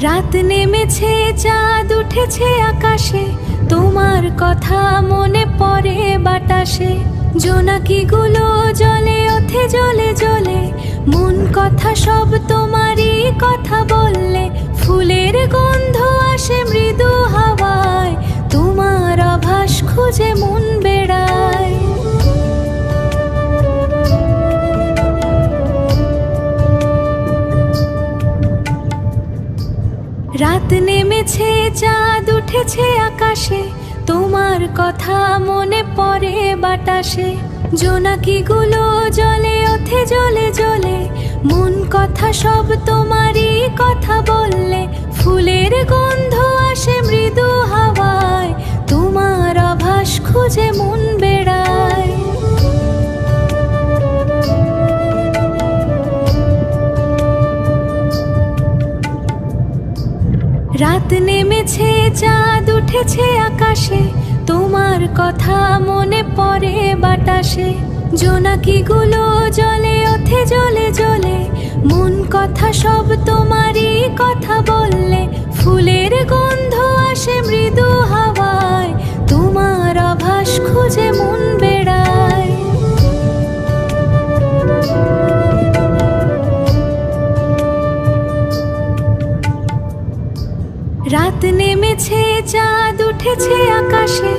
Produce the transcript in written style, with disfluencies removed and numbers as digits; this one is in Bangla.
রাত নেমেছে, চাঁদ উঠেছে আকাশে, তোমার কথা মনে পড়ে বাতাসে। জোনাকিগুলো জলে ওঠে জ্বলে জ্বলে, মন কথা সব তোমারই কথা বললে। ফুলের গন্ধ আসে মৃদু হাওয়ায়, তোমার আভাস খুঁজে মন বেড়ায়। রাত নেমেছে, চাঁদ উঠেছে আকাশে, তোমার কথা মনে পড়ে বাতাসে। জোনাকিগুলো জলে ওঠে জ্বলে জ্বলে, মন কথা সব তোমারই কথা বললে। ফুলের গন্ধ আসে মৃদু হাওয়ায়, তোমার আভাস খুঁজে মন বেড়ায়। রাত নেমেছে, চাঁদ উঠেছে আকাশে, তোমার কথা মনে পড়ে বাতাসে। জোনাকিগুলো জলে ওঠে জ্বলে জ্বলে, মন কথা সব তোমারই কথা বললে। ফুলের গন্ধ আসে মৃদু হাওয়ায়, তোমার আভাস খুঁজে মন বেড়ায়। রাত নেমেছে, চাঁদ উঠেছে আকাশে,